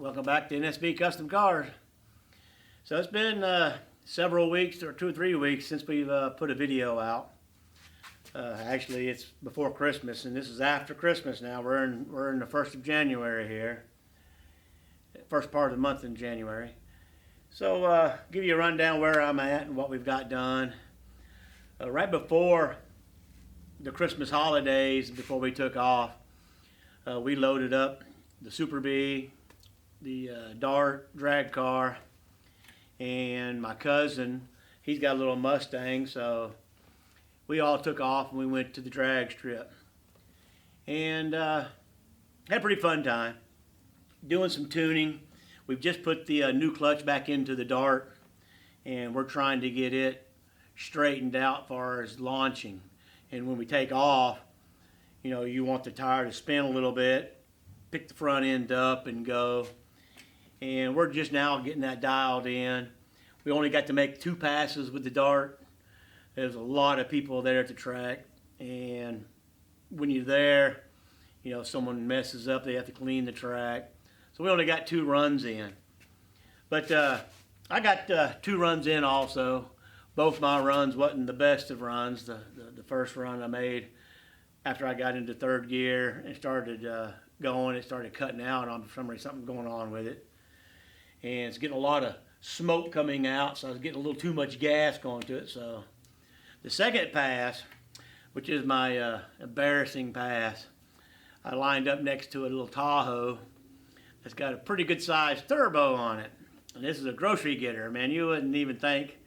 Welcome back to NSB Custom Cars. So it's been several weeks, or 2 or 3 weeks, since we've put a video out. Actually, it's before Christmas, and this is after Christmas now. We're in the 1st of January here. First part of the month in January. So give you a rundown where I'm at and what we've got done. Right before the Christmas holidays, before we took off, we loaded up the Superbee, the Dart drag car, and my cousin, he's got a little Mustang, so we all took off and we went to the drag strip. And had a pretty fun time doing some tuning. We've just put the new clutch back into the Dart, and we're trying to get it straightened out as far as launching. And when we take off, you know, you want the tire to spin a little bit, pick the front end up and go. And we're just now getting that dialed in. We only got to make 2 passes with the Dart. There's a lot of people there at the track, and when you're there, you know, someone messes up, they have to clean the track. So we only got 2 runs in. But I got 2 runs in also. Both my runs wasn't the best of runs. The first run I made after I got into 3rd gear and started going, it started cutting out on for some reason, something going on with it. And it's getting a lot of smoke coming out, so I was getting a little too much gas going to it. So the second pass, which is my embarrassing pass, I lined up next to a little Tahoe that's got a pretty good sized turbo on it. And this is a grocery getter, man. You wouldn't even think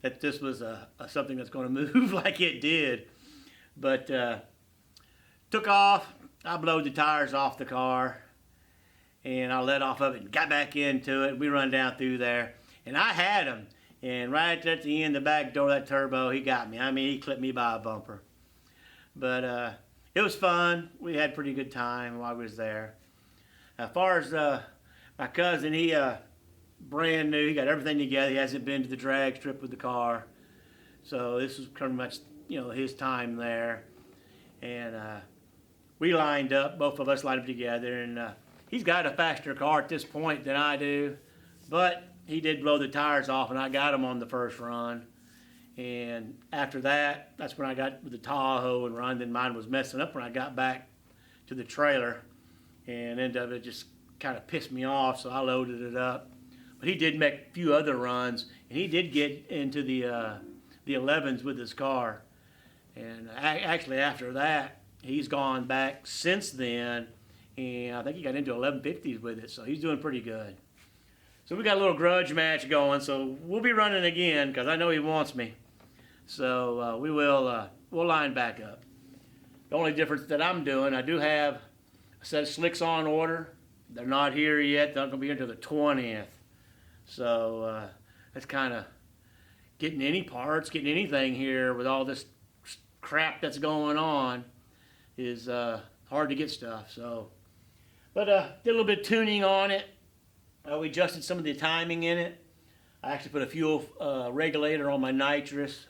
that this was something that's going to move like it did. But took off, I blowed the tires off the car, and I let off of it and got back into it. We run down through there, and I had him. And right at the end, the back door of that turbo, he got me. I mean, he clipped me by a bumper. But it was fun. We had a pretty good time while I was there. As far as my cousin, he brand new. He got everything together. He hasn't been to the drag strip with the car. So this was pretty much, you know, his time there. And we lined up, both of us lined up together, and he's got a faster car at this point than I do, but he did blow the tires off, and I got him on the first run. And after that, that's when I got with the Tahoe and run. Then mine was messing up when I got back to the trailer, and ended up it just kind of pissed me off, so I loaded it up. But he did make a few other runs, and he did get into the 11s with his car. And actually after that, he's gone back since then, and I think he got into 1150s with it, so he's doing pretty good. So we got a little grudge match going, so we'll be running again because I know he wants me. So we'll line back up. The only difference that I'm doing, I do have a set of slicks on order. They're not here yet. They're not going to be here until the 20th. So that's kind of getting any parts, getting anything here with all this crap that's going on is hard to get stuff. So, but did a little bit of tuning on it. We adjusted some of the timing in it. I actually put a fuel regulator on my nitrous.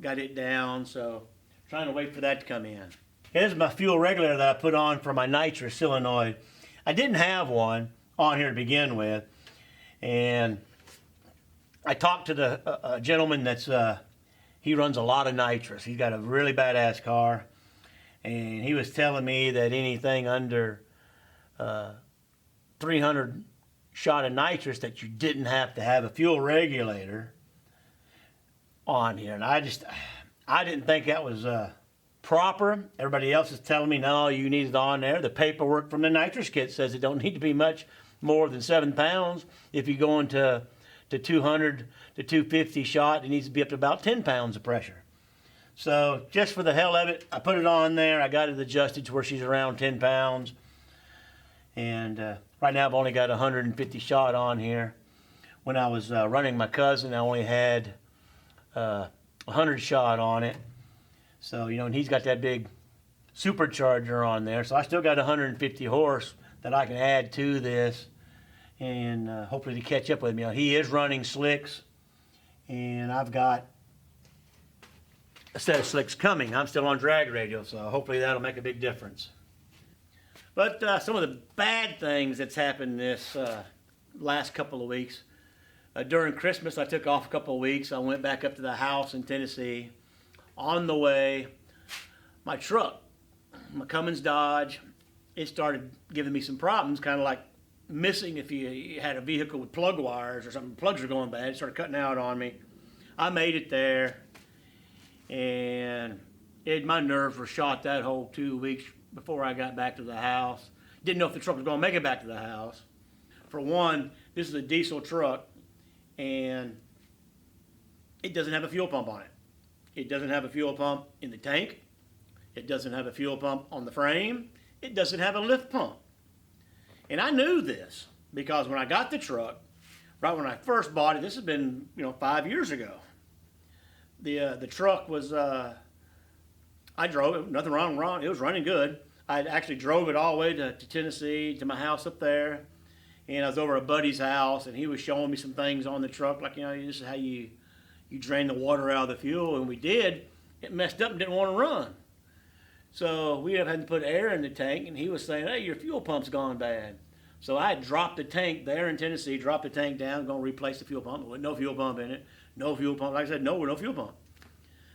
Got it down, so trying to wait for that to come in. Here's my fuel regulator that I put on for my nitrous solenoid. I didn't have one on here to begin with, and I talked to the gentleman that's he runs a lot of nitrous. He's got a really badass car, and he was telling me that anything under 300 shot of nitrous that you didn't have to have a fuel regulator on here. And I didn't think that was proper. Everybody else is telling me, no, you need it on there. The paperwork from the nitrous kit says it don't need to be much more than 7 pounds. If you go into 200 to 250 shot, it needs to be up to about 10 pounds of pressure. So just for the hell of it, I put it on there. I got it adjusted to where she's around 10 pounds. And right now I've only got 150 shot on here. When I was running my cousin, I only had 100 shot on it. So, you know, and he's got that big supercharger on there. So I still got 150 horse that I can add to this, and hopefully to catch up with me. He is running slicks, and I've got a set of slicks coming. I'm still on drag radio, so hopefully that'll make a big difference. But some of the bad things that's happened this last couple of weeks. During Christmas, I took off a couple of weeks. I went back up to the house in Tennessee. On the way, my truck, my Cummins Dodge, it started giving me some problems, kind of like missing if you had a vehicle with plug wires or something. Plugs were going bad. It started cutting out on me. I made it there, and my nerves were shot that whole 2 weeks before I got back to the house. Didn't know if the truck was going to make it back to the house. For one, this is a diesel truck, and it doesn't have a fuel pump on it. It doesn't have a fuel pump in the tank. It doesn't have a fuel pump on the frame. It doesn't have a lift pump. And I knew this because when I got the truck, right when I first bought it, this has been 5 years ago. The truck was, I drove it, nothing wrong. It was running good. I actually drove it all the way to Tennessee, to my house up there. And I was over at a buddy's house, and he was showing me some things on the truck, like, this is how you drain the water out of the fuel. And we did. It messed up and didn't want to run. So we had to put air in the tank, and he was saying, hey, your fuel pump's gone bad. So I dropped the tank there in Tennessee, dropped the tank down, going to replace the fuel pump. With no fuel pump in it. No fuel pump. Like I said, no fuel pump.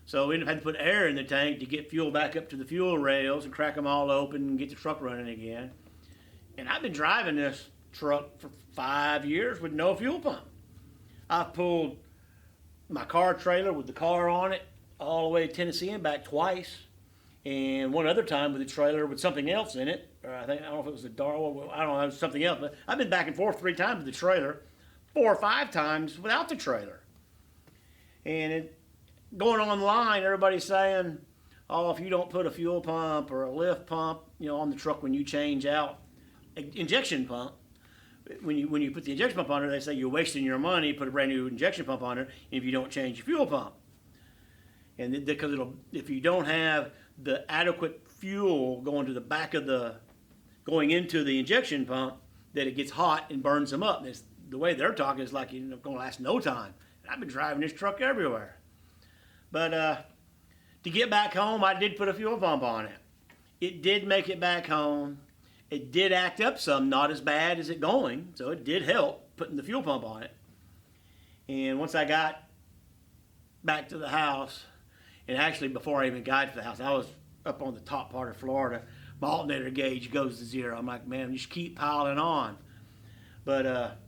So we had to put air in the tank to get fuel back up to the fuel rails and crack them all open and get the truck running again. And I've been driving this truck for 5 years with no fuel pump. I've pulled my car trailer with the car on it all the way to Tennessee and back twice. And one other time with the trailer with something else in it. Or I don't know if it was a Darwin, I don't know, it was something else. But I've been back and forth 3 times with the trailer, 4 or 5 times without the trailer. And going online, everybody's saying, oh, if you don't put a fuel pump or a lift pump, on the truck when you change out injection pump, when you put the injection pump on there, they say you're wasting your money, put a brand new injection pump on there if you don't change your fuel pump. And because if you don't have the adequate fuel going to the back of going into the injection pump, that it gets hot and burns them up. And the way they're talking is like going to last no time. And I've been driving this truck everywhere. But to get back home, I did put a fuel pump on it. It did make it back home. It did act up some, not as bad as it going, so it did help putting the fuel pump on it. And once I got back to the house, and actually before I even got to the house, I was up on the top part of Florida. My alternator gauge goes to 0. I'm like, man, just keep piling on. But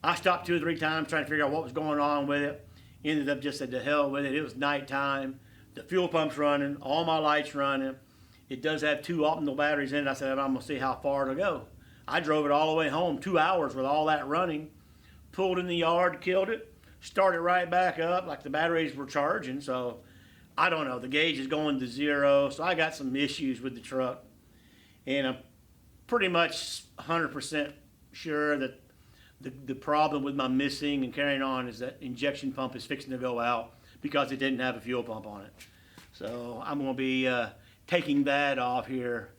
I stopped 2 or 3 times trying to figure out what was going on with it. Ended up just said to hell with it. It was nighttime. The fuel pump's running. All my lights running. It does have 2 optimal batteries in it. I said, I'm going to see how far it'll go. I drove it all the way home, 2 hours with all that running. Pulled in the yard, killed it. Started right back up like the batteries were charging. So I don't know. The gauge is going to 0. So I got some issues with the truck. And I'm pretty much 100% sure that the problem with my missing and carrying on is that injection pump is fixing to go out because it didn't have a fuel pump on it. So I'm going to be taking that off here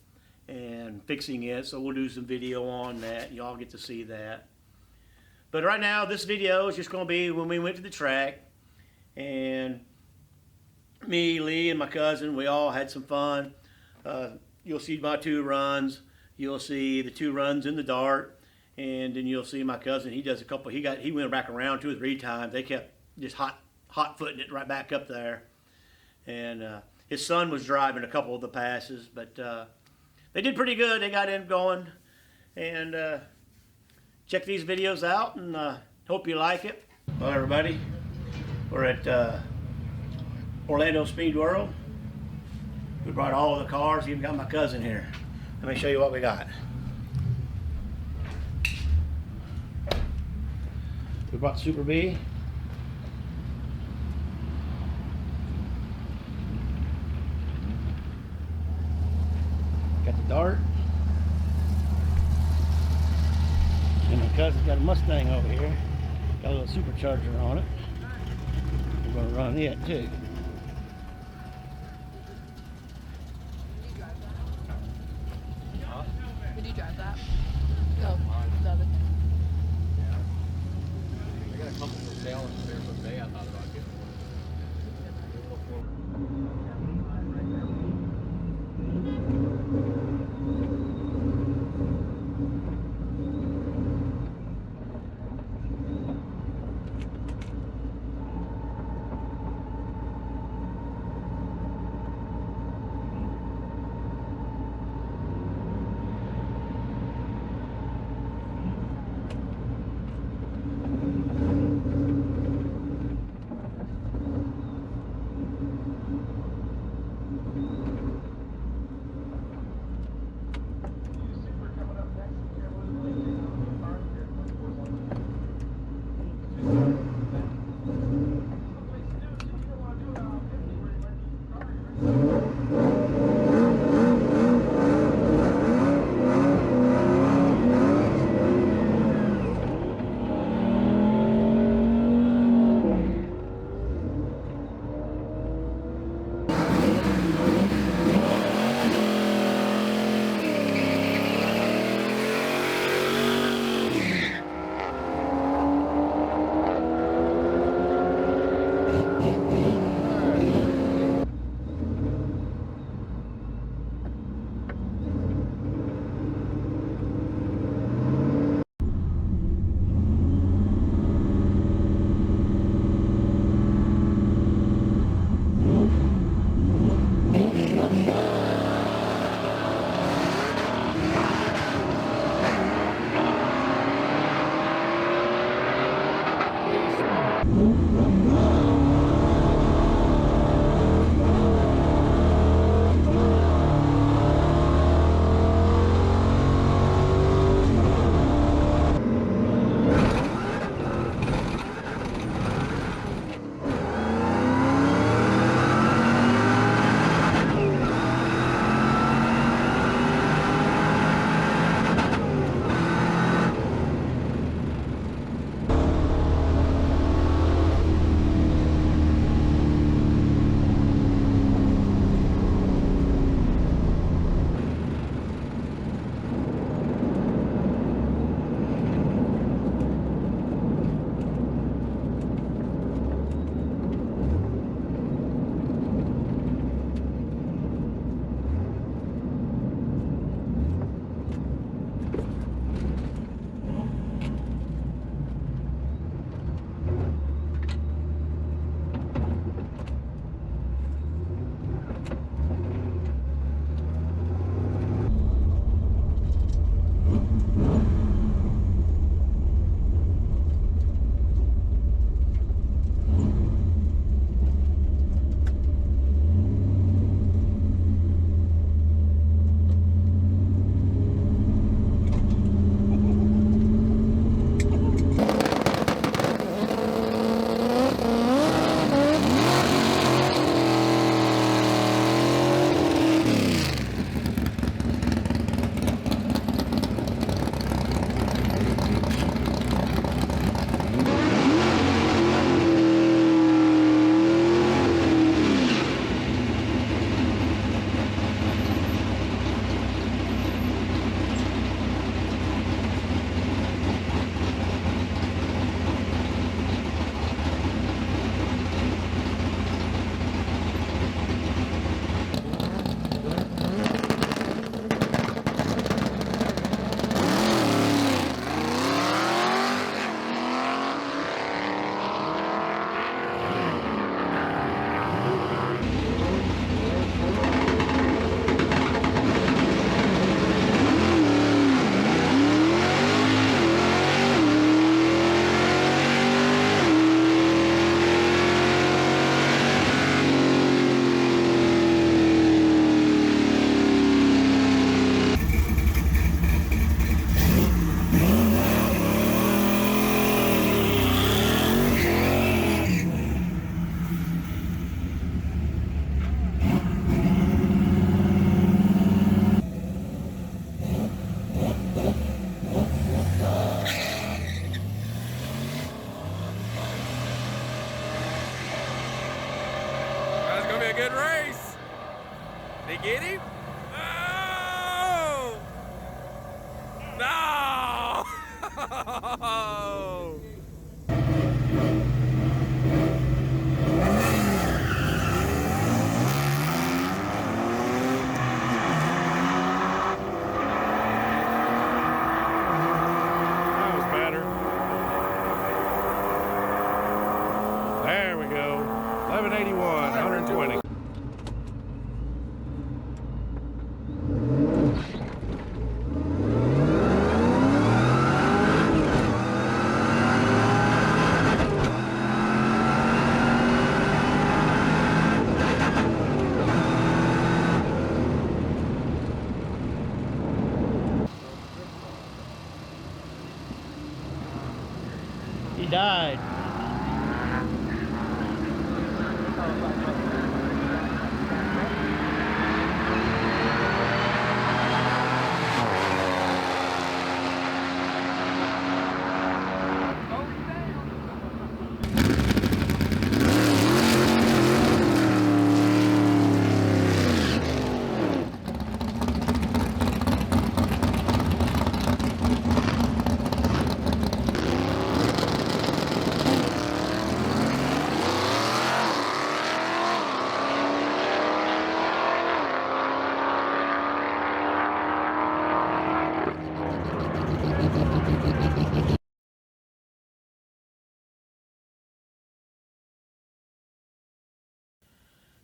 and fixing it. So we'll do some video on that. Y'all get to see that. But right now, this video is just going to be when we went to the track. And me, Lee, and my cousin, we all had some fun. You'll see my 2 runs. You'll see the 2 runs in the dart. And then you'll see my cousin, he does a couple, he went back around 2 or 3 times. They kept just hot footing it right back up there. And his son was driving a couple of the passes, but they did pretty good. They got in going. And check these videos out, and hope you like it. Well, everybody, we're at Orlando Speedworld. We brought all of the cars, even got my cousin here. Let me show you what we got. We brought Superbee. Got the dart. And my cousin's got a Mustang over here. Got a little supercharger on it. We're going to run it too. Would you drive that? No, love it. I got a couple for sale in Superbee. I thought about getting one. a good race. They get him? Oh! No! That was better. There we go. 1181, 120. died.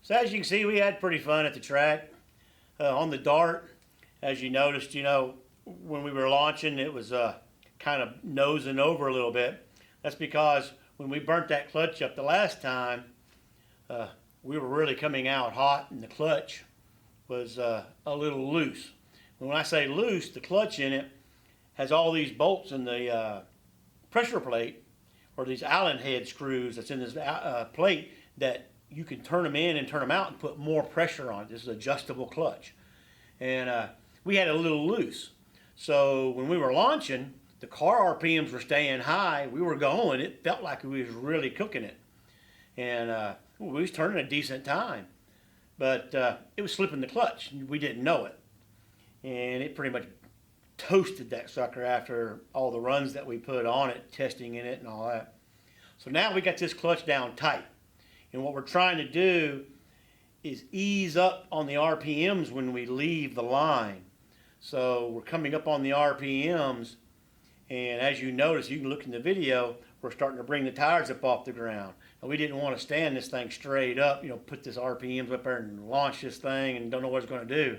So as you can see, we had pretty fun at the track. On the Dart, as you noticed, you know, when we were launching, it was kind of nosing over a little bit. That's because when we burnt that clutch up the last time, we were really coming out hot, and the clutch was a little loose. When I say loose, the clutch in it has all these bolts in the pressure plate, or these Allen head screws that's in this plate, that you can turn them in and turn them out and put more pressure on it. This is adjustable clutch. And we had a little loose. So when we were launching, the car RPMs were staying high. We were going. It felt like we was really cooking it. And we was turning a decent time. But it was slipping the clutch. We didn't know it. And it pretty much toasted that sucker after all the runs that we put on it, testing in it and all that. So now we got this clutch down tight. And what we're trying to do is ease up on the RPMs when we leave the line. So we're coming up on the RPMs, and as you notice, you can look in the video, we're starting to bring the tires up off the ground. And we didn't want to stand this thing straight up, you know, put this RPMs up there and launch this thing and don't know what it's going to do.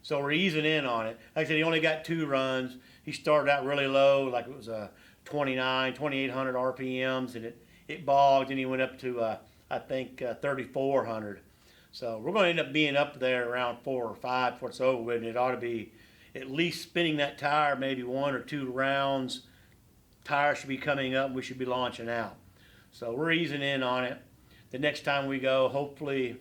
So we're easing in on it. Like I said, he only got 2 runs. He started out really low, like it was 2,800 RPMs, and it bogged, and he went up to I think 3,400. So we're going to end up being up there around 4 or 5 before it's over with, and it ought to be at least spinning that tire maybe 1 or 2 rounds. Tire should be coming up, and we should be launching out. So we're easing in on it. The next time we go, hopefully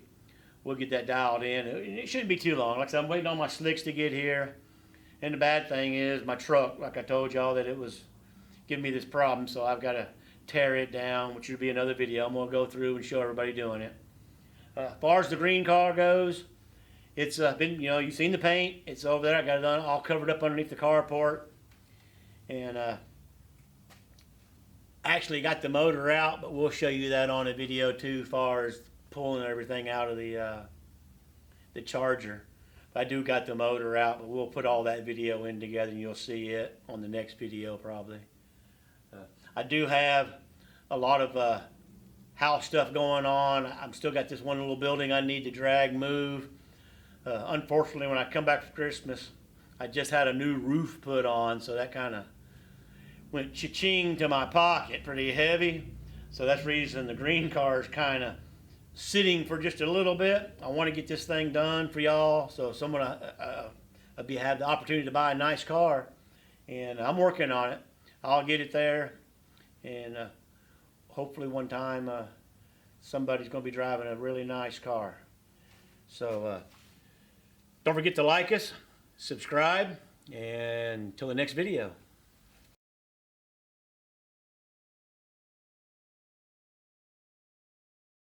we'll get that dialed in. It shouldn't be too long. Like I said, I'm waiting on my slicks to get here. And the bad thing is my truck, like I told y'all, that it was giving me this problem, so I've got to tear it down, which will be another video. I'm going to go through and show everybody doing it. As far as the green car goes, it's been, you know, you've seen the paint. It's over there. I got it all covered up underneath the carport. And actually got the motor out, but we'll show you that on a video too, as far as pulling everything out of the charger. I do got the motor out, but we'll put all that video in together and you'll see it on the next video probably. I do have a lot of house stuff going on. I'm still got this one little building I need to drag move. Unfortunately, when I come back for Christmas, I just had a new roof put on, so that kind of went cha-ching to my pocket, pretty heavy. So that's the reason the green car is kind of sitting for just a little bit. I want to get this thing done for y'all, so someone have the opportunity to buy a nice car, and I'm working on it. I'll get it there. And hopefully one time somebody's going to be driving a really nice car. So don't forget to like us, subscribe, and until the next video.